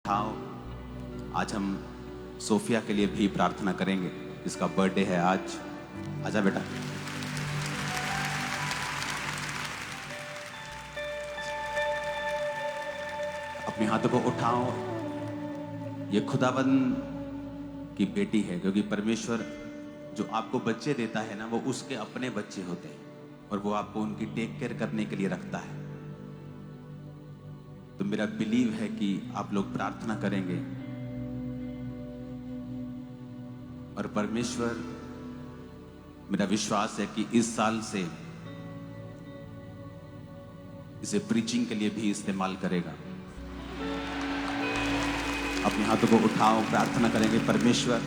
आओ, आज हम सोफिया के लिए भी प्रार्थना करेंगे जिसका बर्थडे है आज। आजा बेटा। अपने हाथों को उठाओ। ये खुदाबंद की बेटी है, क्योंकि परमेश्वर जो आपको बच्चे देता है ना, वो उसके अपने बच्चे होते हैं और वो आपको उनकी टेक केयर करने के लिए रखता है। तो मेरा बिलीव है कि आप लोग प्रार्थना करेंगे और परमेश्वर, मेरा विश्वास है कि इस साल से इसे प्रीचिंग के लिए भी इस्तेमाल करेगा। अपने हाथों को उठाओ, प्रार्थना करेंगे। परमेश्वर,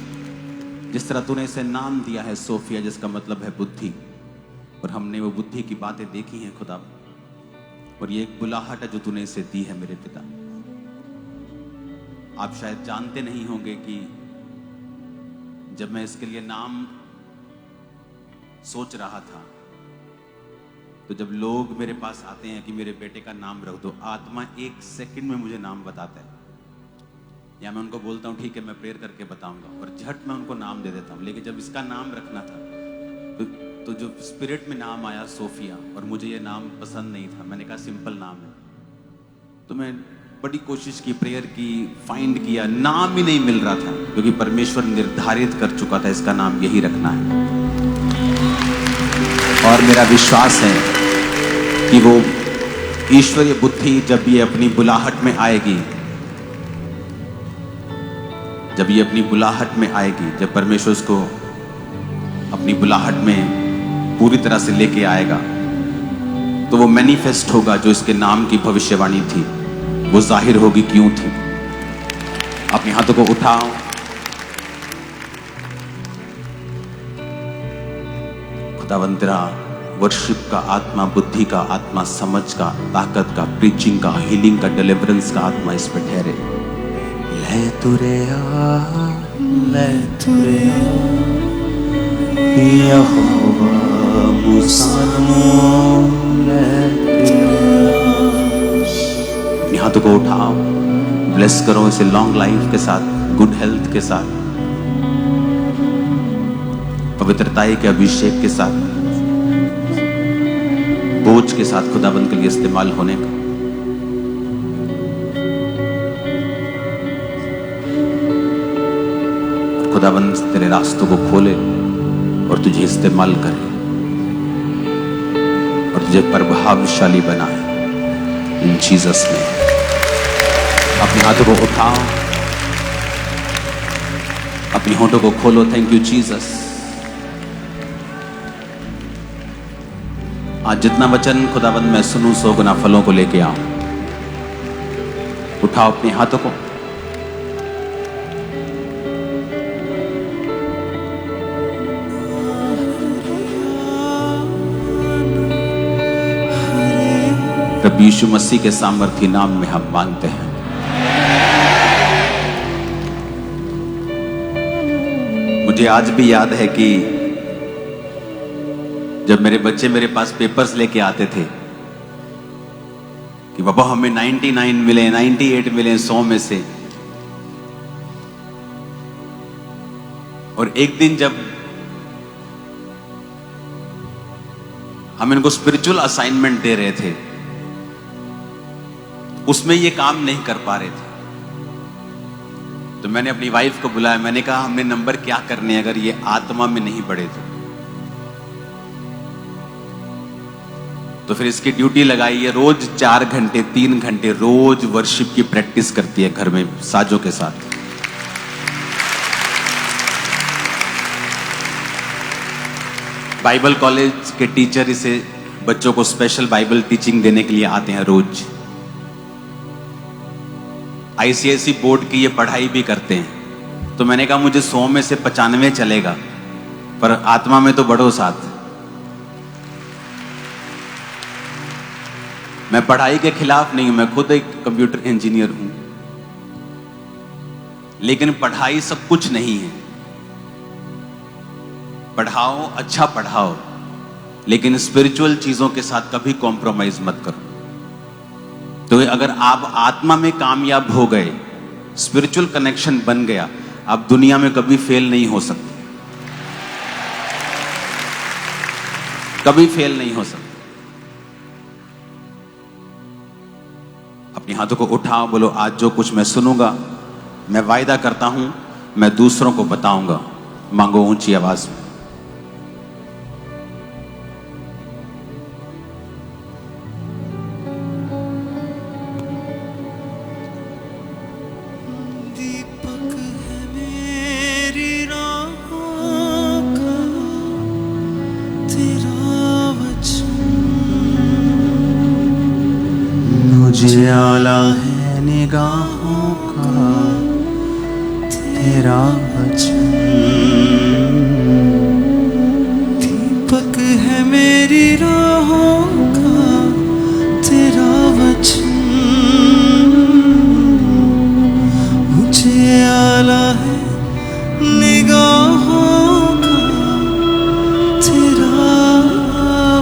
जिस तरह तूने इसे नाम दिया है सोफिया, जिसका मतलब है बुद्धि, और हमने वो बुद्धि की बातें देखी हैं खुदा, और ये एक बुलाहट है जो तूने इसे दी है मेरे पिता। आप शायद जानते नहीं होंगे कि जब मैं इसके लिए नाम सोच रहा था, तो जब लोग मेरे पास आते हैं कि मेरे बेटे का नाम रख दो, आत्मा एक सेकंड में मुझे नाम बताता है, या मैं उनको बोलता हूँ ठीक है मैं प्रेयर करके बताऊंगा, और झट मैं उनको नाम दे देता हूँ। लेकिन जब इसका नाम रखना था तो जो स्पिरिट में नाम आया सोफिया, और मुझे ये नाम पसंद नहीं था, मैंने कहा सिंपल नाम है। तो मैं बड़ी कोशिश की, प्रेयर की, फाइंड किया, नाम ही नहीं मिल रहा था, क्योंकि परमेश्वर निर्धारित कर चुका था इसका नाम यही रखना है। और मेरा विश्वास है कि वो ईश्वरीय बुद्धि जब ये अपनी बुलाहट में आएगी, जब परमेश्वर उसको अपनी बुलाहट में पूरी तरह से लेके आएगा, तो वो मैनिफेस्ट होगा। जो इसके नाम की भविष्यवाणी थी वो जाहिर होगी क्यों थी। अपने हाथों को उठाओ। खुदावंद तेरा वर्शिप का आत्मा, बुद्धि का आत्मा, समझ का, ताकत का, प्रीचिंग का, हीलिंग का, डिलीवरेंस का आत्मा इस पे ठहरे। ले तुरे आ, ले तुरे आ, यहोवा मुसानो, ले तुरे आ। अपने हाथों को उठाओ, ब्लेस करो इसे लॉन्ग लाइफ के साथ, गुड हेल्थ के साथ, पवित्रताई के अभिषेक के साथ, बोझ के साथ खुदाबंद के लिए इस्तेमाल होने का। खुदाबंद तेरे रास्तों को खोले और तुझे इस्तेमाल करे और तुझे प्रभावशाली बनाए, इन जीसस ने। अपने हाथों को उठाओ, अपनी होठों को खोलो। Thank you Jesus. आज जितना वचन खुदाबंद मैं सुनूं, 100 गुना फलों को लेके आऊं। उठाओ अपने हाथों को। प्रभु यीशु मसीह के सामर्थी नाम में हम मांगते हैं। मुझे आज भी याद है कि जब मेरे बच्चे मेरे पास पेपर्स लेके आते थे कि बाबा हमें 99 मिले, 98 मिले 100 में से, और एक दिन जब हम इनको स्पिरिचुअल असाइनमेंट दे रहे थे, उसमें ये काम नहीं कर पा रहे थे, तो मैंने अपनी वाइफ को बुलाया। मैंने कहा हमने नंबर क्या करने अगर ये आत्मा में नहीं बढ़े तो फिर इसकी ड्यूटी लगाई है। रोज 4 घंटे 3 घंटे रोज वर्शिप की प्रैक्टिस करती है घर में साजों के साथ। बाइबल कॉलेज के टीचर इसे, बच्चों को स्पेशल बाइबल टीचिंग देने के लिए आते हैं रोज। आईसीएसई बोर्ड की ये पढ़ाई भी करते हैं। तो मैंने कहा मुझे 100 में से 95 चलेगा, पर आत्मा में तो बढ़ो साथ। मैं पढ़ाई के खिलाफ नहीं हूं, मैं खुद एक कंप्यूटर इंजीनियर हूं, लेकिन पढ़ाई सब कुछ नहीं है। पढ़ाओ, अच्छा पढ़ाओ, लेकिन स्पिरिचुअल चीजों के साथ कभी कॉम्प्रोमाइज मत करो। तो अगर आप आत्मा में कामयाब हो गए स्पिरिचुअल कनेक्शन बन गया, आप दुनिया में कभी फेल नहीं हो सकते, कभी फेल नहीं हो सकते। अपने हाथों को उठाओ, बोलो आज जो कुछ मैं सुनूंगा, मैं वायदा करता हूं मैं दूसरों को बताऊंगा। मांगो ऊंची आवाज में। दीपक है मेरी राहों का तेरा वचन, मुझे आला है निगाहों का तेरा वचन। दीपक है मेरी राहों का तेरा वचन, मुझे आला है निगाहों का तेरा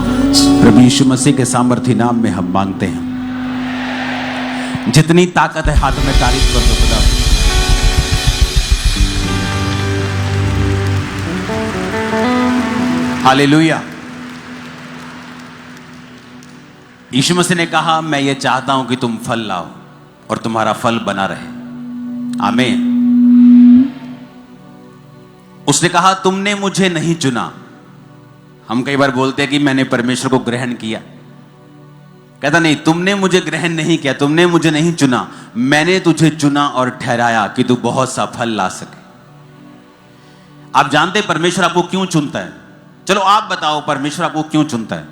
वचन। प्रभु यीशु मसीह के सामर्थी नाम में हम मांगते हैं। जितनी ताकत है हाथ में तारीफ कर दो खुदा। हालेलुया। यीशु मसीह ने कहा मैं ये चाहता हूं कि तुम फल लाओ और तुम्हारा फल बना रहे। आमीन। उसने कहा तुमने मुझे नहीं चुना। हम कई बार बोलते हैं कि मैंने परमेश्वर को ग्रहण किया। कहता नहीं, तुमने मुझे ग्रहण नहीं किया, तुमने मुझे नहीं चुना, मैंने तुझे चुना और ठहराया कि तू बहुत सा फल ला सके। आप जानते हैं परमेश्वर आपको क्यों चुनता है? चलो आप बताओ परमेश्वर आपको क्यों चुनता है?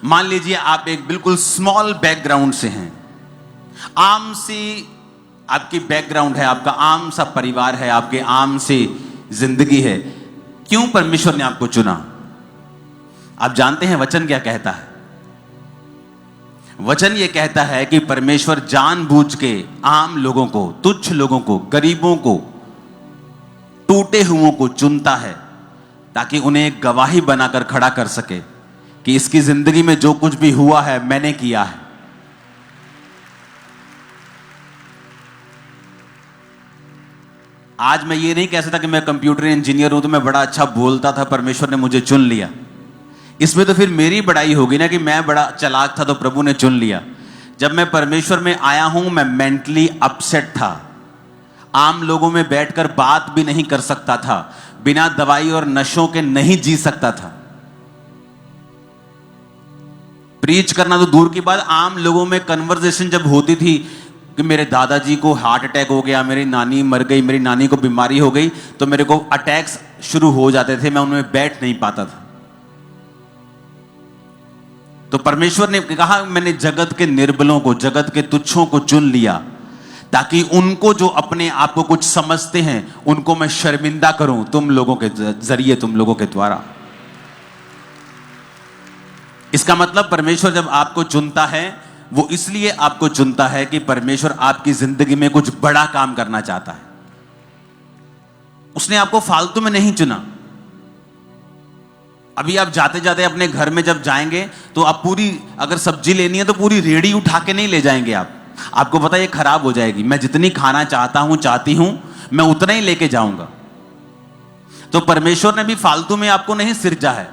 मान लीजिए आप एक बिल्कुल स्मॉल बैकग्राउंड से हैं, आम सी आपकी बैकग्राउंड है, आपका आम सा परिवार है, आपके आम सी जिंदगी है। क्यों परमेश्वर ने आपको चुना? आप जानते हैं वचन क्या कहता है? वचन ये कहता है कि परमेश्वर जानबूझ के आम लोगों को, तुच्छ लोगों को, गरीबों को, टूटे हुओं को चुनता है ताकि उन्हें एक गवाही बनाकर खड़ा कर सके कि इसकी जिंदगी में जो कुछ भी हुआ है मैंने किया है। आज मैं ये नहीं कह सकता कि मैं कंप्यूटर इंजीनियर हूं तो मैं बड़ा अच्छा बोलता था, परमेश्वर ने मुझे चुन लिया। इसमें तो फिर मेरी बड़ाई होगी ना कि मैं बड़ा चालाक था तो प्रभु ने चुन लिया। जब मैं परमेश्वर में आया हूं मैं मेंटली अपसेट था, आम लोगों में बैठकर बात भी नहीं कर सकता था, बिना दवाई और नशों के नहीं जी सकता था। प्रीच करना तो दूर की बात, आम लोगों में कन्वर्सेशन जब होती थी कि मेरे दादाजी को हार्ट अटैक हो गया, मेरी नानी मर गई, मेरी नानी को बीमारी हो गई, तो मेरे को अटैक्स शुरू हो जाते थे, मैं उनमें बैठ नहीं पाता था। तो परमेश्वर ने कहा मैंने जगत के निर्बलों को, जगत के तुच्छों को चुन लिया ताकि उनको जो अपने आप को कुछ समझते हैं उनको मैं शर्मिंदा करूं तुम लोगों के जरिए, तुम लोगों के द्वारा। इसका मतलब परमेश्वर जब आपको चुनता है वो इसलिए आपको चुनता है कि परमेश्वर आपकी जिंदगी में कुछ बड़ा काम करना चाहता है। उसने आपको फालतू में नहीं चुना। अभी आप जाते जाते अपने घर में जब जाएंगे तो आप पूरी, अगर सब्जी लेनी है तो पूरी रेड़ी उठा के नहीं ले जाएंगे आप। आपको पता है ये खराब हो जाएगी। मैं जितनी खाना चाहती हूं मैं उतना ही लेके जाऊंगा। तो परमेश्वर ने भी फालतू में आपको नहीं सिरजा है,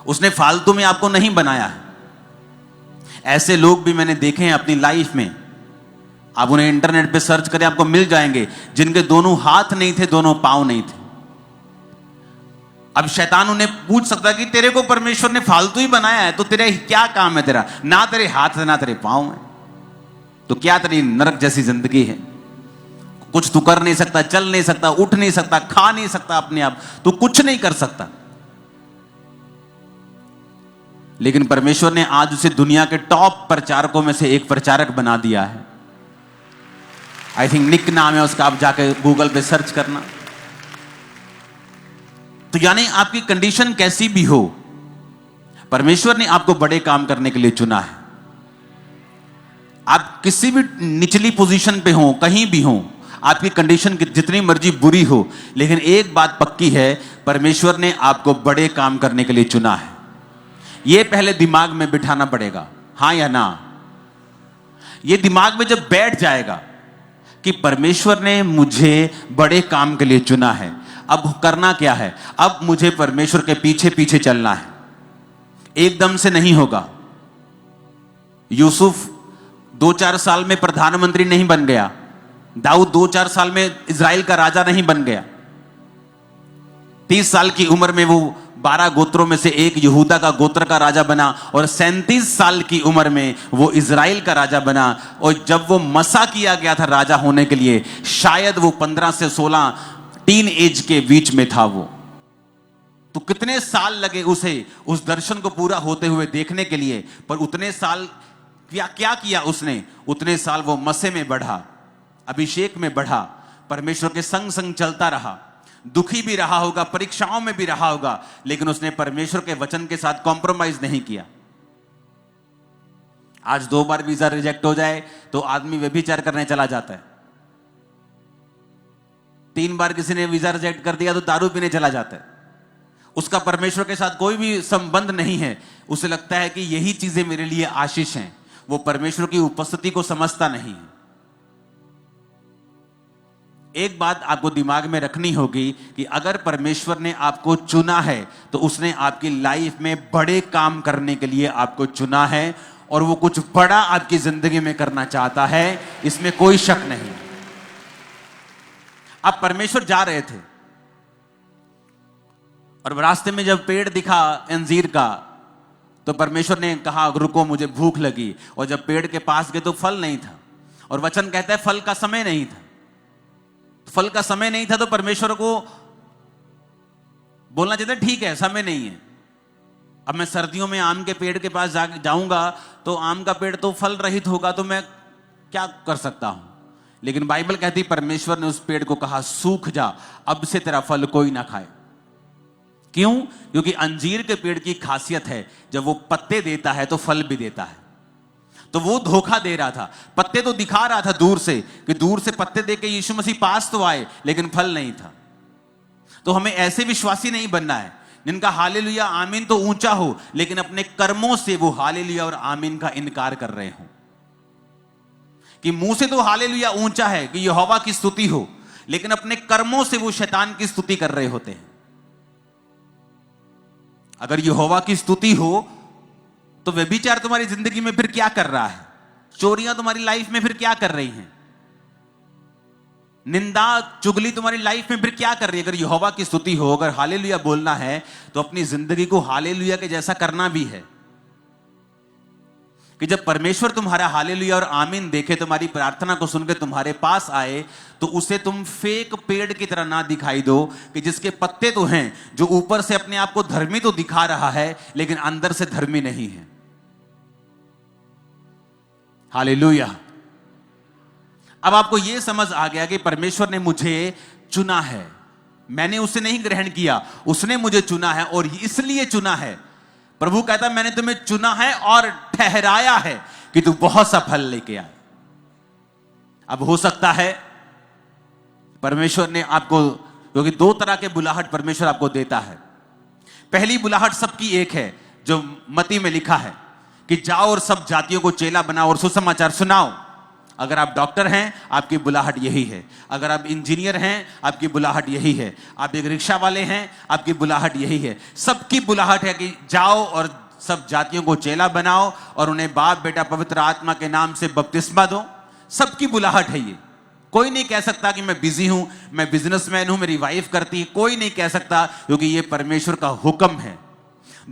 उसने फालतू में आपको नहीं बनाया है। ऐसे लोग भी मैंने देखे हैं अपनी लाइफ में, आप उन्हें इंटरनेट पे सर्च करें आपको मिल जाएंगे, जिनके दोनों हाथ नहीं थे, दोनों पांव नहीं थे। अब शैतान उन्हें पूछ सकता है कि तेरे को परमेश्वर ने फालतू ही बनाया है तो तेरा क्या काम है? तेरा ना तेरे हाथ है ना तेरे पांव है, तो क्या तेरी नरक जैसी जिंदगी है? कुछ तू कर नहीं सकता, चल नहीं सकता, उठ नहीं सकता, खा नहीं सकता अपने आप, तू कुछ नहीं कर सकता। लेकिन परमेश्वर ने आज उसे दुनिया के टॉप प्रचारकों में से एक प्रचारक बना दिया है। आई थिंक निक नाम है उसका, आप जाके गूगल पे सर्च करना। तो यानी आपकी कंडीशन कैसी भी हो, परमेश्वर ने आपको बड़े काम करने के लिए चुना है। आप किसी भी निचली पोजीशन पे हो, कहीं भी हो, आपकी कंडीशन जितनी मर्जी बुरी हो, लेकिन एक बात पक्की है, परमेश्वर ने आपको बड़े काम करने के लिए चुना है। यह पहले दिमाग में बिठाना पड़ेगा, हां या ना। यह दिमाग में जब बैठ जाएगा कि परमेश्वर ने मुझे बड़े काम के लिए चुना है। अब करना क्या है? अब मुझे परमेश्वर के पीछे पीछे चलना है। एकदम से नहीं होगा। यूसुफ 2-4 साल में प्रधानमंत्री नहीं बन गया। दाऊद 2-4 साल में इजराइल का राजा नहीं बन गया। 30 साल की उम्र में वो 12 गोत्रों में से एक यहूदा का गोत्र का राजा बना, और 37 साल की उम्र में वो इजराइल का राजा बना। और जब वो मसा किया गया था राजा होने के लिए, शायद वो 15 से 16 टीन एज के बीच में था वो। तो कितने साल लगे उसे उस दर्शन को पूरा होते हुए देखने के लिए। पर उतने साल क्या किया उसने? उतने साल वो मसे में बढ़ा, अभिषेक में बढ़ा, परमेश्वर के संग संग चलता रहा। दुखी भी रहा होगा, परीक्षाओं में भी रहा होगा, लेकिन उसने परमेश्वर के वचन के साथ कॉम्प्रोमाइज नहीं किया। आज 2 बार वीजा रिजेक्ट हो जाए तो आदमी व्यभिचार करने चला जाता है। 3 बार किसी ने वीजा रिजेक्ट कर दिया तो दारू पीने चला जाता है। उसका परमेश्वर के साथ कोई भी संबंध नहीं है। उसे लगता है कि यही चीजें मेरे लिए आशीष हैं। वो परमेश्वर की उपस्थिति को समझता नहीं है। एक बात आपको दिमाग में रखनी होगी कि अगर परमेश्वर ने आपको चुना है तो उसने आपकी लाइफ में बड़े काम करने के लिए आपको चुना है, और वो कुछ बड़ा आपकी जिंदगी में करना चाहता है, इसमें कोई शक नहीं। अब परमेश्वर जा रहे थे और रास्ते में जब पेड़ दिखा अंजीर का, तो परमेश्वर ने कहा रुको, मुझे भूख लगी। और जब पेड़ के पास गए तो फल नहीं था, और वचन कहता है फल का समय नहीं था। फल का समय नहीं था तो परमेश्वर को बोलना चाहिए ठीक है, समय नहीं है। अब मैं सर्दियों में आम के पेड़ के पास जाऊंगा तो आम का पेड़ तो फल रहित होगा, तो मैं क्या कर सकता हूं? लेकिन बाइबल कहती परमेश्वर ने उस पेड़ को कहा सूख जा, अब से तेरा फल कोई ना खाए। क्यों? क्योंकि अंजीर के पेड़ की खासियत है, जब वो पत्ते देता है तो फल भी देता है। तो वो धोखा दे रहा था। पत्ते तो दिखा रहा था दूर से कि दूर से पत्ते देके यीशु मसीह पास तो आए, लेकिन फल नहीं था। तो हमें ऐसे विश्वासी नहीं बनना है जिनका हालेलुया आमीन तो ऊंचा हो, लेकिन अपने कर्मों से वो हालेलुया और आमीन का इनकार कर रहे हो। कि मुंह से तो हालेलुया ऊंचा है कि यहोवा की स्तुति हो, लेकिन अपने कर्मों से वो शैतान की स्तुति कर रहे होते हैं। अगर यहोवा की स्तुति हो तो व्यभिचार तुम्हारी जिंदगी में फिर क्या कर रहा है? चोरियां तुम्हारी लाइफ में फिर क्या कर रही हैं? निंदा चुगली तुम्हारी लाइफ में फिर क्या कर रही है? अगर यहोवा की स्तुति हो, अगर हालेलुया बोलना है, तो अपनी जिंदगी को हालेलुया के जैसा करना भी है। कि जब परमेश्वर तुम्हारा हालेलुया और आमीन देखे, तुम्हारी प्रार्थना को सुनकर तुम्हारे पास आए, तो उसे तुम फेक पेड़ की तरह ना दिखाई दो कि जिसके पत्ते तो हैं, जो ऊपर से अपने आप को धर्मी तो दिखा रहा है लेकिन अंदर से धर्मी नहीं है। हालेलुया। अब आपको यह समझ आ गया कि परमेश्वर ने मुझे चुना है, मैंने उसे नहीं ग्रहण किया, उसने मुझे चुना है और इसलिए चुना है। प्रभु कहता मैंने तुम्हें चुना है और ठहराया है कि तू बहुत सा फल लेके आए। अब हो सकता है परमेश्वर ने आपको, क्योंकि 2 तरह के बुलाहट परमेश्वर आपको देता है। पहली बुलाहट सबकी एक है, जो मत्ती में लिखा है कि जाओ और सब जातियों को चेला बनाओ और सुसमाचार सुनाओ। अगर आप डॉक्टर हैं, आपकी बुलाहट यही है। अगर आप इंजीनियर हैं, आपकी बुलाहट यही है। आप एक रिक्शा वाले हैं, आपकी बुलाहट यही है। सबकी बुलाहट है कि जाओ और सब जातियों को चेला बनाओ और उन्हें बाप बेटा पवित्र आत्मा के नाम से बपतिस्मा दो। सबकी बुलाहट है ये। कोई नहीं कह सकता कि मैं बिजी हूं, मैं बिजनेसमैन हूं, मेरी वाइफ करती है। कोई नहीं कह सकता, क्योंकि ये परमेश्वर का हुक्म है।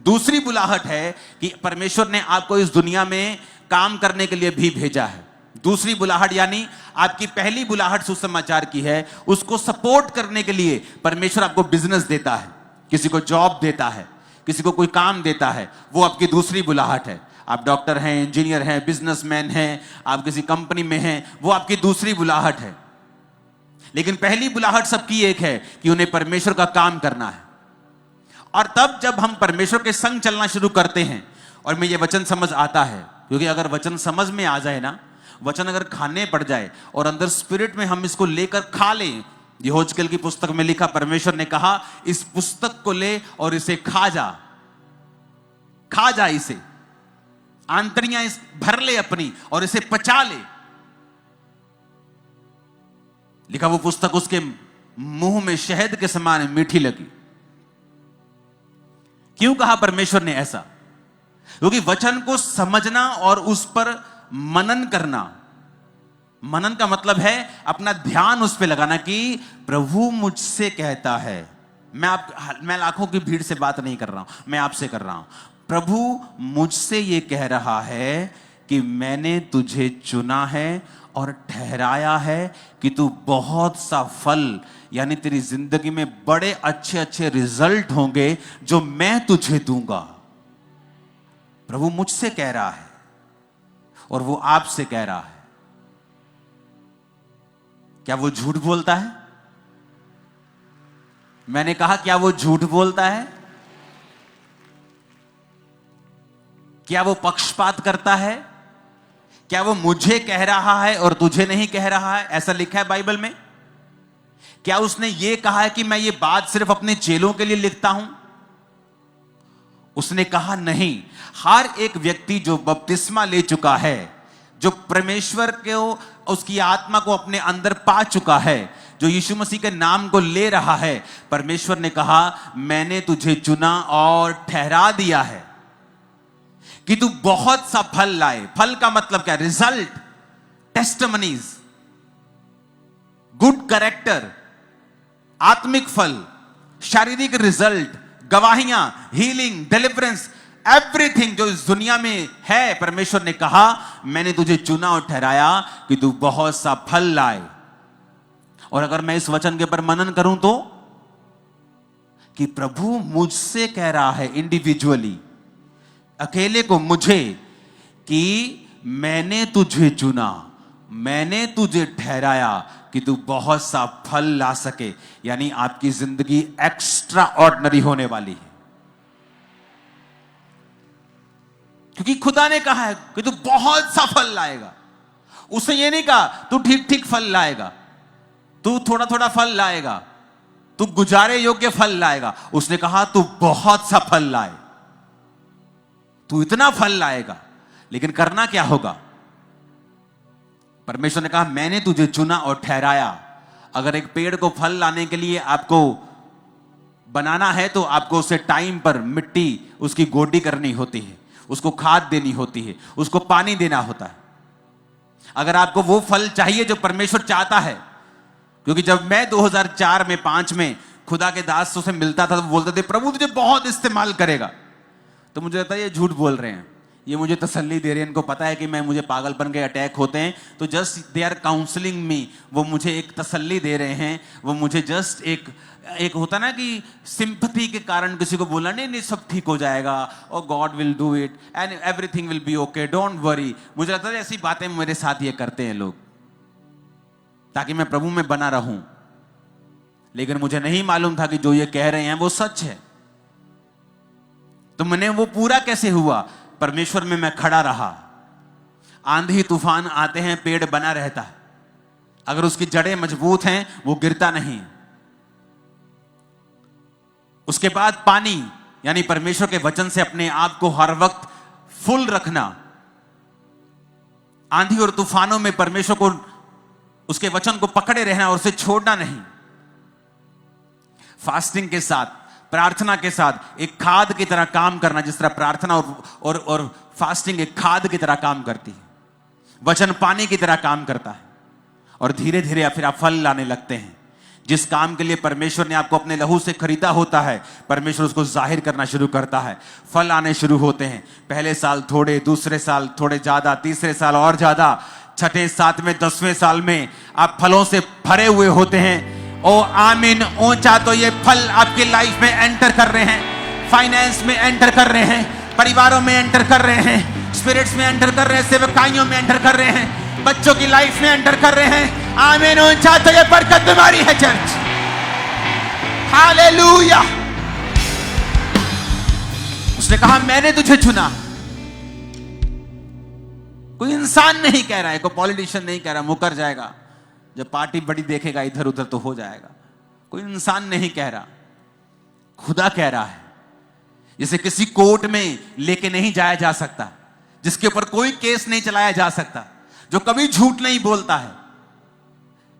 दूसरी बुलाहट है कि परमेश्वर ने आपको इस दुनिया में काम करने के लिए भी भेजा है। दूसरी बुलाहट यानी आपकी पहली बुलाहट सुसमाचार की है, उसको सपोर्ट करने के लिए परमेश्वर आपको बिजनेस देता है, किसी को जॉब देता है, किसी को कोई काम देता है, वो आपकी दूसरी बुलाहट है। आप डॉक्टर हैं, इंजीनियर हैं, बिजनेसमैन हैं, आप किसी कंपनी में हैं, वो आपकी दूसरी बुलाहट है। लेकिन पहली बुलाहट सबकी एक है कि उन्हें परमेश्वर का काम करना है। और तब जब हम परमेश्वर के संग चलना शुरू करते हैं, और में ये वचन समझ आता है, क्योंकि अगर वचन समझ में आ जाए ना, वचन अगर खाने पड़ जाए और अंदर स्पिरिट में हम इसको लेकर खा लें। यहोजकेल की पुस्तक में लिखा, परमेश्वर ने कहा इस पुस्तक को ले और इसे खा जा इसे, आंतड़ियां भर ले अपनी और इसे पचा ले। लिखा वो पुस्तक उसके मुंह में शहद के समान मीठी लगी। क्यों कहा परमेश्वर ने ऐसा? क्योंकि वचन को समझना और उस पर मनन करना, मनन का मतलब है अपना ध्यान उस पर लगाना कि प्रभु मुझसे कहता है। मैं लाखों की भीड़ से बात नहीं कर रहा हूं, मैं आपसे कर रहा हूं। प्रभु मुझसे ये कह रहा है कि मैंने तुझे चुना है और ठहराया है कि तू बहुत सा फल, यानी तेरी जिंदगी में बड़े अच्छे अच्छे रिजल्ट होंगे जो मैं तुझे दूंगा। प्रभु मुझसे कह रहा है और वो आपसे कह रहा है। क्या वो झूठ बोलता है? मैंने कहा क्या वो झूठ बोलता है? क्या वो पक्षपात करता है? क्या वो मुझे कह रहा है और तुझे नहीं कह रहा है? ऐसा लिखा है बाइबल में? क्या उसने ये कहा है कि मैं ये बात सिर्फ अपने चेलों के लिए लिखता हूं? उसने कहा नहीं। हर एक व्यक्ति जो बपतिस्मा ले चुका है, जो परमेश्वर को, उसकी आत्मा को अपने अंदर पा चुका है, जो यीशु मसीह के नाम को ले रहा है, परमेश्वर ने कहा मैंने तुझे चुना और ठहरा दिया है कि तू बहुत सा फल लाए। फल का मतलब क्या? रिजल्ट, टेस्टिमनीज, गुड कैरेक्टर, आत्मिक फल, शारीरिक रिजल्ट, गवाहियां, हीलिंग, डिलीवरेंस, एवरीथिंग जो इस दुनिया में है। परमेश्वर ने कहा मैंने तुझे चुना और ठहराया कि तू बहुत सा फल लाए। और अगर मैं इस वचन के ऊपर मनन करूं तो कि प्रभु मुझसे कह रहा है इंडिविजुअली, अकेले को मुझे, कि मैंने तुझे चुना, मैंने तुझे ठहराया कि तू बहुत सा फल ला सके। यानी आपकी जिंदगी एक्स्ट्रा ऑर्डिनरी होने वाली है, क्योंकि खुदा ने कहा है कि तू बहुत सा फल लाएगा। उसने ये नहीं कहा तू ठीक ठीक फल लाएगा, तू थोड़ा थोड़ा फल लाएगा, तू गुजारे योग्य फल लाएगा। उसने कहा तू बहुत सा फल लाए, तू इतना फल लाएगा। लेकिन करना क्या होगा? परमेश्वर ने कहा मैंने तुझे चुना और ठहराया। अगर एक पेड़ को फल लाने के लिए आपको बनाना है तो आपको उसे टाइम पर मिट्टी उसकी गोडी करनी होती है, उसको खाद देनी होती है, उसको पानी देना होता है। अगर आपको वो फल चाहिए जो परमेश्वर चाहता है, क्योंकि जब मैं 2004 में 5 में खुदा के दासों से मिलता था तो बोलते थे प्रभु तुझे बहुत इस्तेमाल करेगा, तो मुझे लगता है ये झूठ बोल रहे हैं, ये मुझे तसल्ली दे रहे हैं, इनको पता है कि मुझे पागलपन के अटैक होते हैं, तो जस्ट दे आर काउंसलिंग मी। वो मुझे एक तसल्ली दे रहे हैं, वो मुझे जस्ट एक होता ना कि सिंपथी के कारण किसी को बोलना नहीं सब ठीक हो जाएगा और God will do it and everything will be okay, don't worry. मुझे लगता है ऐसी बातें मेरे साथ ये करते हैं लोग ताकि मैं प्रभु में बना रहूं, लेकिन मुझे नहीं मालूम था कि जो ये कह रहे हैं वो सच है। तो मैंने वो पूरा कैसे हुआ? परमेश्वर में मैं खड़ा रहा। आंधी तूफान आते हैं, पेड़ बना रहता है, अगर उसकी जड़ें मजबूत हैं वो गिरता नहीं। उसके बाद पानी, यानी परमेश्वर के वचन से अपने आप को हर वक्त फुल रखना। आंधी और तूफानों में परमेश्वर को, उसके वचन को पकड़े रहना और उसे छोड़ना नहीं। फास्टिंग के साथ, प्रार्थना के साथ एक खाद की तरह काम करना, जिस तरह प्रार्थना और फास्टिंग एक खाद की तरह काम करती है, वचन पानी की तरह काम करता है, और धीरे धीरे फिर आप फल लाने लगते हैं। जिस काम के लिए परमेश्वर ने आपको अपने लहू से खरीदा होता है, परमेश्वर उसको जाहिर करना शुरू करता है, फल आने शुरू होते हैं। पहले साल थोड़े, दूसरे साल थोड़े ज्यादा, तीसरे साल और ज्यादा, छठे, सातवें, 10वें साल में आप फलों से भरे हुए होते हैं। ओ आमीन, ऊंचा तो ये फल आपकी लाइफ में एंटर कर रहे हैं, फाइनेंस में एंटर कर रहे हैं, परिवारों में एंटर कर रहे हैं, स्पिरिट्स में एंटर कर रहे हैं, सेवकाइयों में एंटर कर रहे हैं, बच्चों की लाइफ में एंटर कर रहे हैं। आमीन, ऊंचा तो ये बरकत तुम्हारी है चर्च। हालेलुया। उसने कहा मैंने तुझे चुना। कोई इंसान नहीं कह रहा है, कोई पॉलिटिशियन नहीं कह रहा मुकर जाएगा, जब पार्टी बड़ी देखेगा इधर उधर तो हो जाएगा। कोई इंसान नहीं कह रहा, खुदा कह रहा है। जिसे किसी कोर्ट में लेके नहीं जाया जा सकता, जिसके ऊपर कोई केस नहीं चलाया जा सकता, जो कभी झूठ नहीं बोलता है,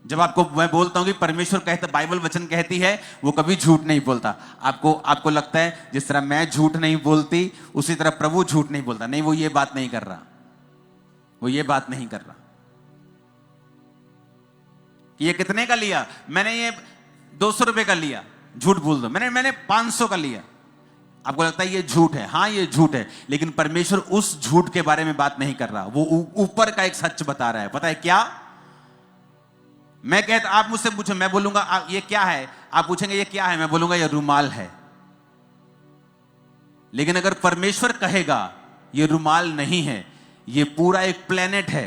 जब आपको मैं बोलता हूं कि परमेश्वर कहता, बाइबल वचन कहती है, वो कभी झूठ नहीं बोलता। आपको लगता है जिस तरह मैं झूठ नहीं बोलती उसी तरह प्रभु झूठ नहीं बोलता। नहीं, वो ये बात नहीं कर रहा, वो ये बात नहीं कर रहा। ये कितने का लिया? मैंने ये 200 रुपए का लिया, झूठ बोल दो। मैंने 500 का लिया। आपको लगता है ये झूठ है? हाँ, ये झूठ है, लेकिन परमेश्वर उस झूठ के बारे में बात नहीं कर रहा। वो ऊपर का एक सच बता रहा है। पता है क्या? मैं कहता, आप मुझसे पूछे, मैं बोलूंगा ये क्या है, आप पूछेंगे ये क्या है, मैं बोलूंगा ये रुमाल है। लेकिन अगर परमेश्वर कहेगा ये रुमाल नहीं है, ये पूरा एक प्लेनेट है,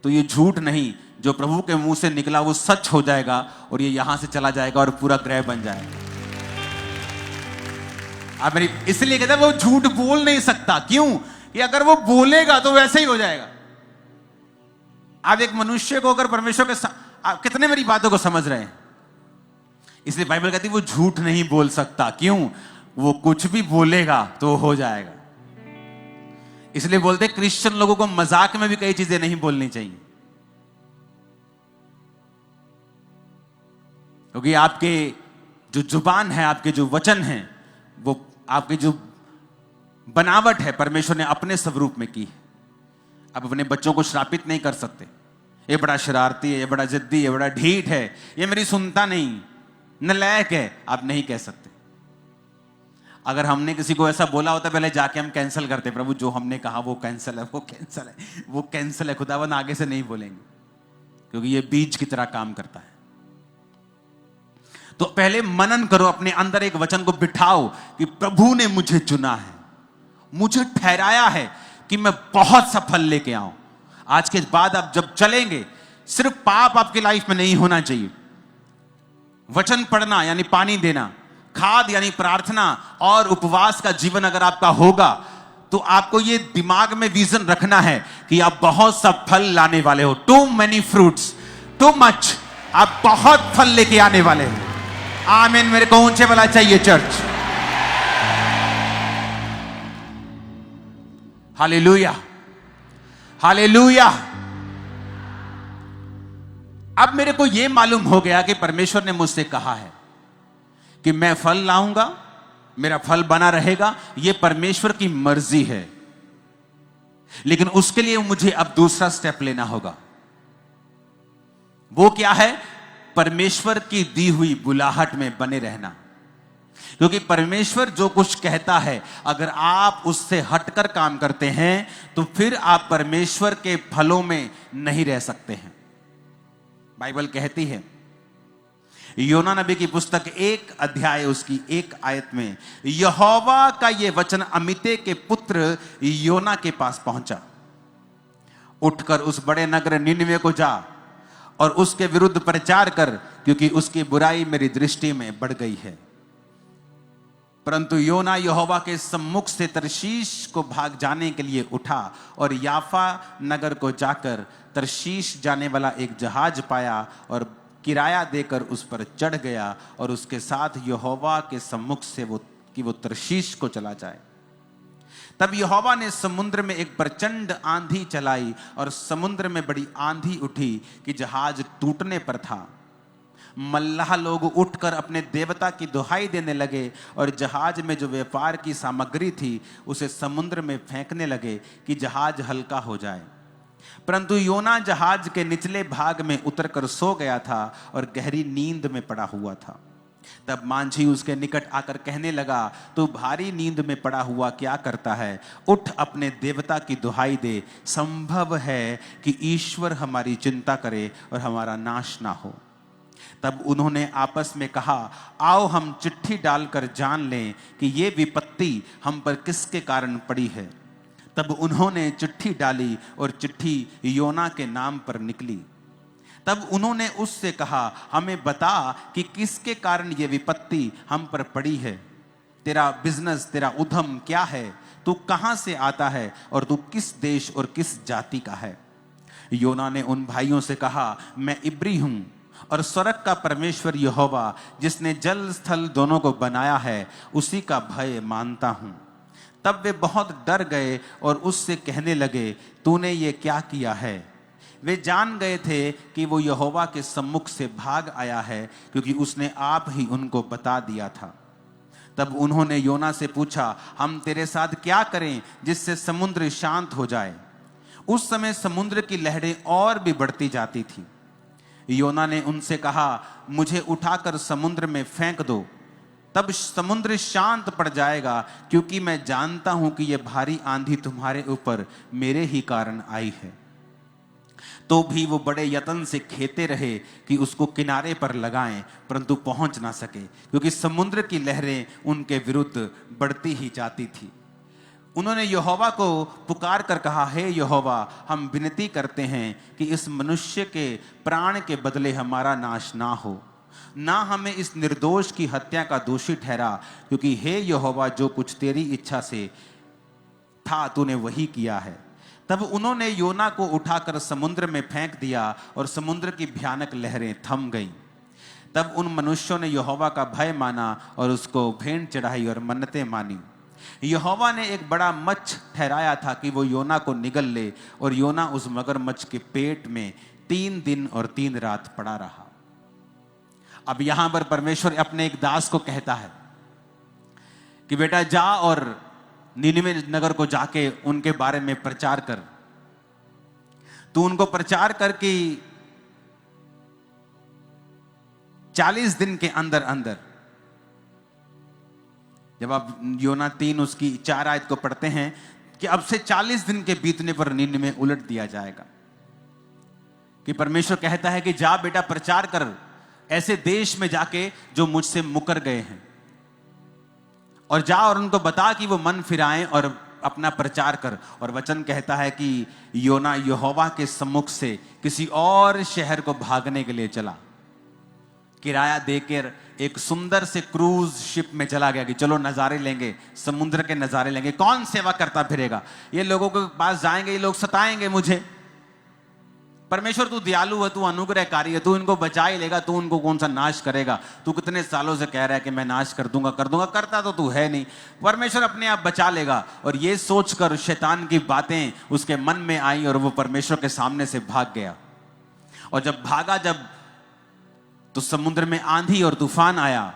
तो ये झूठ नहीं, जो प्रभु के मुंह से निकला वो सच हो जाएगा और ये यहां से चला जाएगा और पूरा ग्रह बन जाएगा। आप मेरी इसलिए कहते हैं वो झूठ बोल नहीं सकता। क्यों? कि अगर वो बोलेगा तो वैसे ही हो जाएगा। आप एक मनुष्य को अगर परमेश्वर के आप कितने मेरी बातों को समझ रहे हैं? इसलिए बाइबल कहती है वो झूठ नहीं बोल सकता। क्यों? वो कुछ भी बोलेगा तो हो जाएगा। इसलिए बोलते क्रिश्चियन लोगों को मजाक में भी कई चीजें नहीं बोलनी चाहिए, क्योंकि आपके जो जुबान है, आपके जो वचन हैं, वो आपकी जो बनावट है परमेश्वर ने अपने स्वरूप में की है। आप अपने बच्चों को श्रापित नहीं कर सकते, ये बड़ा शरारती है, ये बड़ा जिद्दी है, बड़ा ढीठ है, ये मेरी सुनता नहीं, नालायक है, आप नहीं कह सकते। अगर हमने किसी को ऐसा बोला होता, पहले जाके हम कैंसिल करते, प्रभु जो हमने कहा वो कैंसिल है, वो कैंसिल है, वो कैंसिल है, खुदावन आगे से नहीं बोलेंगे, क्योंकि ये बीज की तरह काम करता है। तो पहले मनन करो, अपने अंदर एक वचन को बिठाओ कि प्रभु ने मुझे चुना है, मुझे ठहराया है कि मैं बहुत सफल लेके आऊं। आज के बाद आप जब चलेंगे, सिर्फ पाप आपकी लाइफ में नहीं होना चाहिए। वचन पढ़ना यानी पानी देना, खाद यानी प्रार्थना और उपवास का जीवन अगर आपका होगा, तो आपको ये दिमाग में विजन रखना है कि आप बहुत सा फल लाने वाले हो। Too many fruits, too much, आप बहुत फल लेके आने वाले हो। आमीन। मेरे को ऊंचे वाला चाहिए चर्च। Hallelujah, hallelujah. अब मेरे को यह मालूम हो गया कि परमेश्वर ने मुझसे कहा है कि मैं फल लाऊंगा, मेरा फल बना रहेगा, यह परमेश्वर की मर्जी है। लेकिन उसके लिए मुझे अब दूसरा स्टेप लेना होगा। वो क्या है? परमेश्वर की दी हुई बुलाहट में बने रहना। क्योंकि परमेश्वर जो कुछ कहता है, अगर आप उससे हटकर काम करते हैं तो फिर आप परमेश्वर के फलों में नहीं रह सकते हैं। बाइबल कहती है, योना नबी की पुस्तक 1 अध्याय उसकी 1 आयत में, यहोवा का यह वचन अमित्ते के पुत्र योना के पास पहुंचा, उठकर उस बड़े नगर निनवे को जा और उसके विरुद्ध प्रचार कर, क्योंकि उसकी बुराई मेरी दृष्टि में बढ़ गई है। परंतु योना यहोवा के सम्मुख से तरशीश को भाग जाने के लिए उठा और याफा नगर को जाकर तरशीश जाने वाला एक जहाज पाया और किराया देकर उस पर चढ़ गया और उसके साथ यहोवा के सम्मुख से वो तरशीश को चला जाए। तब यहोवा ने समुद्र में एक प्रचंड आंधी चलाई और समुद्र में बड़ी आंधी उठी कि जहाज टूटने पर था। मल्लाह लोग उठकर अपने देवता की दुहाई देने लगे और जहाज में जो व्यापार की सामग्री थी उसे समुद्र में फेंकने लगे कि जहाज हल्का हो जाए। परंतु योना जहाज के निचले भाग में उतरकर सो गया था और गहरी नींद में पड़ा हुआ था। तब मांझी उसके निकट आकर कहने लगा, तू भारी नींद में पड़ा हुआ क्या करता है? उठ अपने देवता की दुहाई दे, संभव है कि ईश्वर हमारी चिंता करे और हमारा नाश ना हो। तब उन्होंने आपस में कहा, आओ हम चिट्ठी डालकर जान लें कि ये विपत्ति हम पर किसके कारण पड़ी है। तब उन्होंने चिट्ठी डाली और चिट्ठी योना के नाम पर निकली। तब उन्होंने उससे कहा, हमें बता कि किसके कारण ये विपत्ति हम पर पड़ी है। तेरा बिजनेस, तेरा उद्यम क्या है? तू कहां से आता है और तू किस देश और किस जाति का है? योना ने उन भाइयों से कहा, मैं इब्री हूं और स्वर्ग का परमेश्वर यहोवा जिसने जल स्थल दोनों को बनाया है उसी का भय मानता हूं। तब वे बहुत डर गए और उससे कहने लगे, तूने ये क्या किया है? वे जान गए थे कि वो यहोवा के सम्मुख से भाग आया है, क्योंकि उसने आप ही उनको बता दिया था। तब उन्होंने योना से पूछा, हम तेरे साथ क्या करें जिससे समुद्र शांत हो जाए? उस समय समुद्र की लहरें और भी बढ़ती जाती थी। योना ने उनसे कहा, मुझे उठाकर समुद्र में फेंक दो, तब समुद्र शांत पड़ जाएगा, क्योंकि मैं जानता हूं कि यह भारी आंधी तुम्हारे ऊपर मेरे ही कारण आई है। तो भी वो बड़े यत्न से खेते रहे कि उसको किनारे पर लगाएं, परंतु पहुंच ना सके, क्योंकि समुद्र की लहरें उनके विरुद्ध बढ़ती ही जाती थी। उन्होंने यहोवा को पुकार कर कहा, हे यहोवा, हम विनती करते हैं कि इस मनुष्य के प्राण के बदले हमारा नाश ना हो, ना हमें इस निर्दोष की हत्या का दोषी ठहरा, क्योंकि हे यहोवा, जो कुछ तेरी इच्छा से था तूने वही किया है। तब उन्होंने योना को उठाकर समुद्र में फेंक दिया और समुद्र की भयानक लहरें थम गईं। तब उन मनुष्यों ने यहोवा का भय माना और उसको भेंट चढ़ाई और मन्नतें मानी। यहोवा ने एक बड़ा मच्छ ठहराया था कि वो योना को निगल ले, और योना उस मगरमच्छ के पेट में 3 दिन और 3 रात पड़ा रहा। अब यहां पर परमेश्वर अपने एक दास को कहता है कि बेटा जा और नीनिवे नगर को जाके उनके बारे में प्रचार कर। तू उनको प्रचार कर कि 40 दिन के अंदर अंदर, जब आप योना 3 उसकी 4 आयत को पढ़ते हैं, कि अब से 40 दिन के बीतने पर नीनिवे उलट दिया जाएगा। कि परमेश्वर कहता है कि जा बेटा प्रचार कर ऐसे देश में जाके जो मुझसे मुकर गए हैं, और जा और उनको बता कि वो मन फिराएं और अपना प्रचार कर। और वचन कहता है कि योना यहोवा के सम्मुख से किसी और शहर को भागने के लिए चला। किराया देकर एक सुंदर से क्रूज शिप में चला गया कि चलो नजारे लेंगे, समुद्र के नजारे लेंगे। कौन सेवा करता फिरेगा? ये लोगों के पास जाएंगे, ये लोग सताएंगे मुझे। परमेश्वर तू दयालु है, तू अनुग्रहकारी है, तू इनको बचा ही लेगा, तू उनको कौन सा नाश करेगा? तू कितने सालों से कह रहा है कि मैं नाश कर दूंगा, करता तो तू है नहीं। परमेश्वर अपने आप बचा लेगा। और ये सोचकर शैतान की बातें उसके मन में आई और वो परमेश्वर के सामने से भाग गया। और जब भागा तो समुद्र में आंधी और तूफान आया,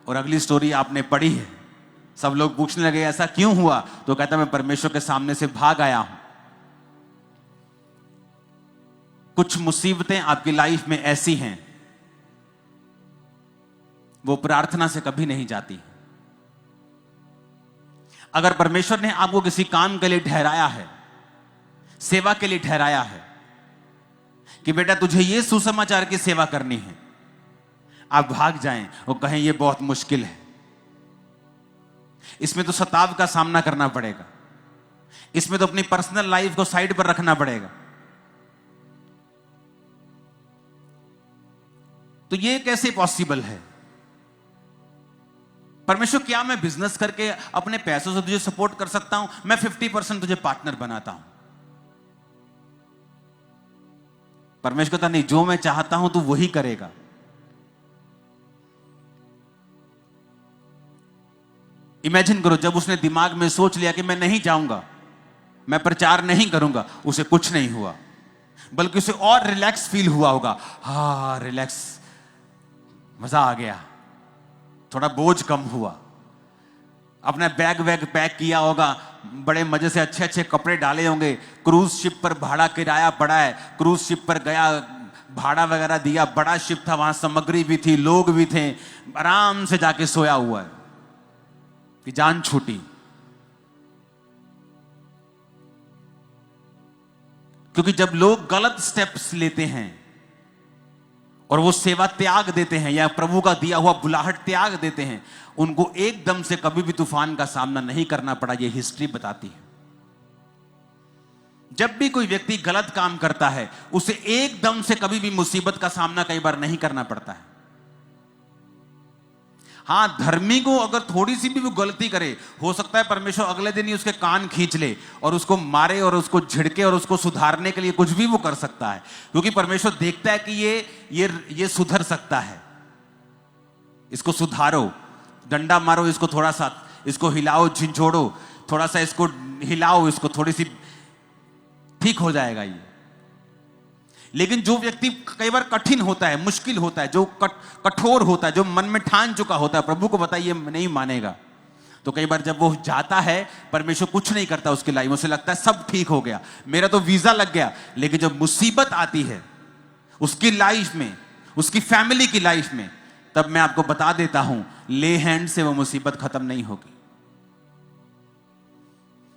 और अगली स्टोरी आपने पढ़ी है। सब लोग पूछने लगे ऐसा क्यों हुआ? तो कहता मैं परमेश्वर के सामने से भाग आया हूं। कुछ मुसीबतें आपकी लाइफ में ऐसी हैं, वो प्रार्थना से कभी नहीं जाती। अगर परमेश्वर ने आपको किसी काम के लिए ठहराया है, सेवा के लिए ठहराया है कि बेटा तुझे ये सुसमाचार की सेवा करनी है, आप भाग जाएं और कहें ये बहुत मुश्किल है, इसमें तो सताव का सामना करना पड़ेगा, इसमें तो अपनी पर्सनल लाइफ को साइड पर रखना पड़ेगा, तो ये कैसे पॉसिबल है? परमेश्वर, क्या मैं बिजनेस करके अपने पैसों से तुझे सपोर्ट कर सकता हूं? मैं 50% तुझे पार्टनर बनाता हूं। परमेश्वर कहता नहीं, जो मैं चाहता हूं तू वही करेगा। इमेजिन करो, जब उसने दिमाग में सोच लिया कि मैं नहीं जाऊंगा, मैं प्रचार नहीं करूंगा, उसे कुछ नहीं हुआ, बल्कि उसे और रिलैक्स फील हुआ होगा। हाँ, रिलैक्स, मजा आ गया, थोड़ा बोझ कम हुआ। अपना बैग वैग पैक किया होगा, बड़े मजे से अच्छे अच्छे कपड़े डाले होंगे। क्रूज शिप पर भाड़ा किराया पड़ा है, क्रूज शिप पर गया, भाड़ा वगैरह दिया, बड़ा शिप था, वहां सामग्री भी थी, लोग भी थे, आराम से जाके सोया हुआ है कि जान छूटी। क्योंकि जब लोग गलत स्टेप्स लेते हैं और वो सेवा त्याग देते हैं या प्रभु का दिया हुआ बुलाहट त्याग देते हैं, उनको एकदम से कभी भी तूफान का सामना नहीं करना पड़ा। ये हिस्ट्री बताती है। जब भी कोई व्यक्ति गलत काम करता है, उसे एकदम से कभी भी मुसीबत का सामना कई बार नहीं करना पड़ता है। हां, धर्मी को अगर थोड़ी सी भी वो गलती करे, हो सकता है परमेश्वर अगले दिन ही उसके कान खींच ले और उसको मारे और उसको झिड़के और उसको सुधारने के लिए कुछ भी वो कर सकता है, क्योंकि परमेश्वर देखता है कि ये सुधर सकता है। इसको सुधारो, डंडा मारो इसको, थोड़ा सा इसको हिलाओ, झिझोड़ो, थोड़ा सा इसको हिलाओ, इसको थोड़ी सी ठीक हो जाएगा ये। लेकिन जो व्यक्ति कई बार कठिन होता है, मुश्किल होता है, जो कठोर होता है, जो मन में ठान चुका होता है प्रभु को पता ये नहीं मानेगा, तो कई बार जब वो जाता है परमेश्वर कुछ नहीं करता उसकी लाइफ में। उसे लगता है सब ठीक हो गया, मेरा तो वीजा लग गया। लेकिन जब मुसीबत आती है उसकी लाइफ में, उसकी फैमिली की लाइफ में, तब मैं आपको बता देता हूं, ले हैंड से वो मुसीबत खत्म नहीं होगी।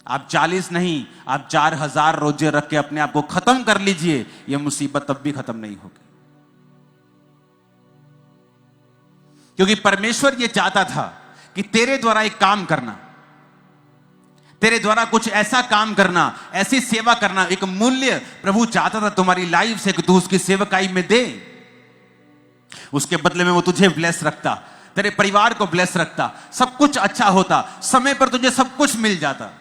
आप 40 नहीं, आप 4000 रोजे रख के अपने आप को खत्म कर लीजिए, यह मुसीबत तब भी खत्म नहीं होगी। क्योंकि परमेश्वर यह चाहता था कि तेरे द्वारा एक काम करना, तेरे द्वारा कुछ ऐसा काम करना, ऐसी सेवा करना, एक मूल्य प्रभु चाहता था तुम्हारी लाइफ से कि तू उसकी सेवकाई में दे। उसके बदले में वो तुझे ब्लेस रखता, तेरे परिवार को ब्लेस रखता, सब कुछ अच्छा होता, समय पर तुझे सब कुछ मिल जाता।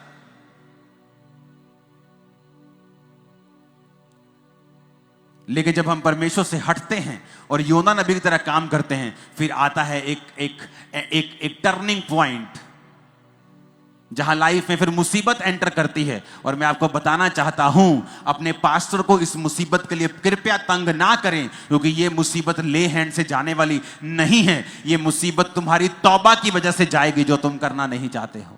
लेकिन जब हम परमेश्वर से हटते हैं और योना नबी की तरह काम करते हैं, फिर आता है एक टर्निंग पॉइंट जहां लाइफ में फिर मुसीबत एंटर करती है। और मैं आपको बताना चाहता हूं, अपने पास्टर को इस मुसीबत के लिए कृपया तंग ना करें, क्योंकि यह मुसीबत ले हैंड से जाने वाली नहीं है। यह मुसीबत तुम्हारी तौबा की वजह से जाएगी जो तुम करना नहीं चाहते हो।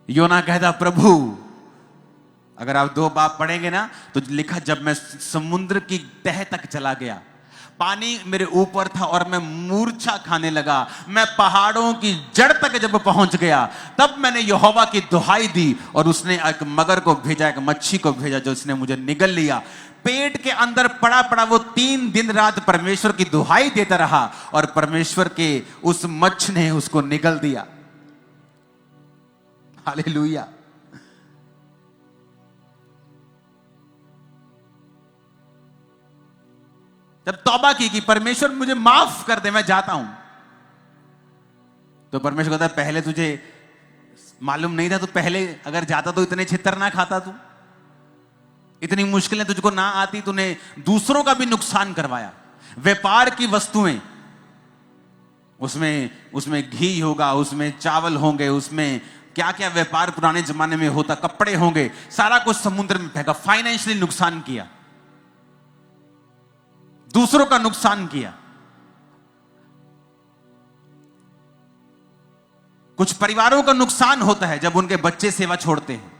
योना कहता, प्रभु अगर आप 2 बाब पढ़ेंगे ना तो लिखा, जब मैं समुद्र की तह तक चला गया, पानी मेरे ऊपर था और मैं मूर्छा खाने लगा, मैं पहाड़ों की जड़ तक जब पहुंच गया, तब मैंने यहोवा की दुहाई दी और उसने एक मगर को भेजा, एक मच्छी को भेजा जो उसने मुझे निगल लिया। पेट के अंदर पड़ा पड़ा वो 3 दिन रात परमेश्वर की दुहाई देता रहा और परमेश्वर के उस मच्छ ने उसको निगल दिया। हालेलुया। जब तौबा की कि परमेश्वर मुझे माफ कर दे, मैं जाता हूं, तो परमेश्वर कहता है, पहले तुझे मालूम नहीं था, तो पहले अगर जाता तो इतने छितर ना खाता, तू इतनी मुश्किलें तुझको ना आती, तूने दूसरों का भी नुकसान करवाया। व्यापार की वस्तुएं, उसमें घी होगा, उसमें चावल होंगे, उसमें क्या क्या व्यापार पुराने जमाने में होता, कपड़े होंगे, सारा कुछ समुद्र में फेंका। फाइनेंशियली नुकसान किया, दूसरों का नुकसान किया। कुछ परिवारों का नुकसान होता है जब उनके बच्चे सेवा छोड़ते हैं,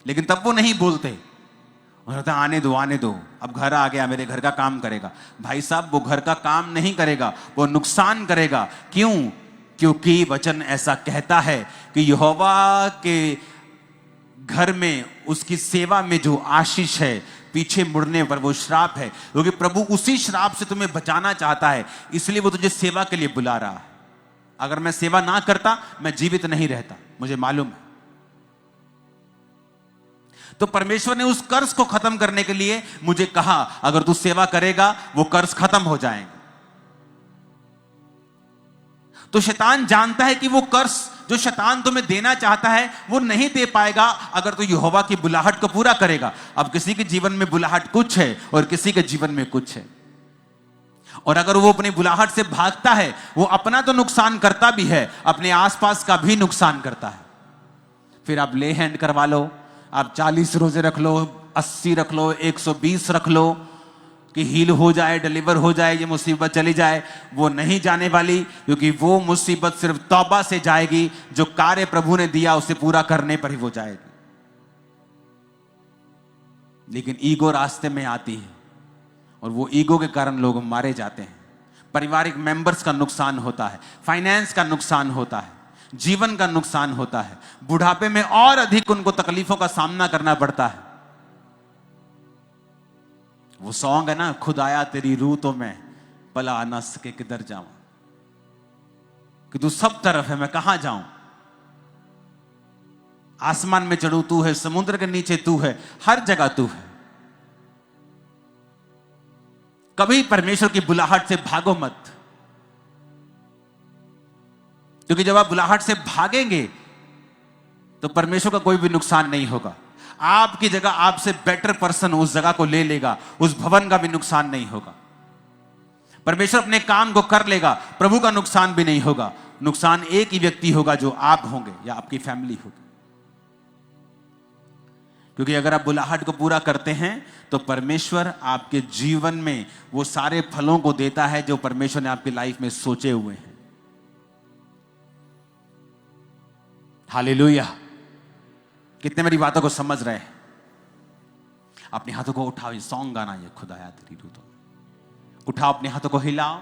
लेकिन तब वो नहीं बोलते, उन्होंने आने दो आने दो, अब घर आ गया, मेरे घर का काम करेगा। भाई साहब, वो घर का काम नहीं करेगा, वो नुकसान करेगा। क्यों? क्योंकि वचन ऐसा कहता है कि यहोवा के घर में, उसकी सेवा में जो आशीष है, पीछे मुड़ने पर वो श्राप है। क्योंकि प्रभु उसी श्राप से तुम्हें बचाना चाहता है, इसलिए वो तुझे सेवा के लिए बुला रहा है। अगर मैं सेवा ना करता, मैं जीवित नहीं रहता, मुझे मालूम है। तो परमेश्वर ने उस कर्ज को खत्म करने के लिए मुझे कहा, अगर तू सेवा करेगा वो कर्ज खत्म हो जाएंगे। तो शैतान जानता है कि वो कर्ज जो शैतान तुम्हें देना चाहता है वो नहीं दे पाएगा अगर तू यहोवा की बुलाहट को पूरा करेगा। अब किसी के जीवन में बुलाहट कुछ है और किसी के जीवन में कुछ है, और अगर वो अपनी बुलाहट से भागता है, वो अपना तो नुकसान करता भी है, अपने आसपास का भी नुकसान करता है। फिर आप ले हैंड करवा लो, आप 40 रोजे रख लो, 80 रख लो, 120 रख लो कि हील हो जाए, डिलीवर हो जाए, ये मुसीबत चली जाए। वो नहीं जाने वाली, क्योंकि वो मुसीबत सिर्फ तौबा से जाएगी। जो कार्य प्रभु ने दिया उसे पूरा करने पर ही वो जाएगी। लेकिन ईगो रास्ते में आती है और वो ईगो के कारण लोग मारे जाते हैं। पारिवारिक मेंबर्स का नुकसान होता है, फाइनेंस का नुकसान होता है, जीवन का नुकसान होता है, बुढ़ापे में और अधिक उनको तकलीफों का सामना करना पड़ता है। वो सॉन्ग है ना, खुदाया तेरी रूह तो मैं भला ना सके किधर जाऊं, कि तू सब तरफ है, मैं कहां जाऊं। आसमान में चढ़ू तू है, समुद्र के नीचे तू है, हर जगह तू है। कभी परमेश्वर की बुलाहट से भागो मत, क्योंकि जब आप बुलाहट से भागेंगे तो परमेश्वर का कोई भी नुकसान नहीं होगा। आपकी जगह आपसे बेटर पर्सन उस जगह को ले लेगा, उस भवन का भी नुकसान नहीं होगा। परमेश्वर अपने काम को कर लेगा, प्रभु का नुकसान भी नहीं होगा। नुकसान एक ही व्यक्ति होगा, जो आप होंगे या आपकी फैमिली होगी। क्योंकि अगर आप बुलाहट को पूरा करते हैं तो परमेश्वर आपके जीवन में वो सारे फलों को देता है जो परमेश्वर ने आपकी लाइफ में सोचे हुए हैं। हालेलुया। कितने मेरी बातों को समझ रहे हैं? अपने हाथों को उठाओ, ये सॉन्ग गाना, ये खुदाया तेरी रूह तो उठाओ, अपने हाथों को हिलाओ।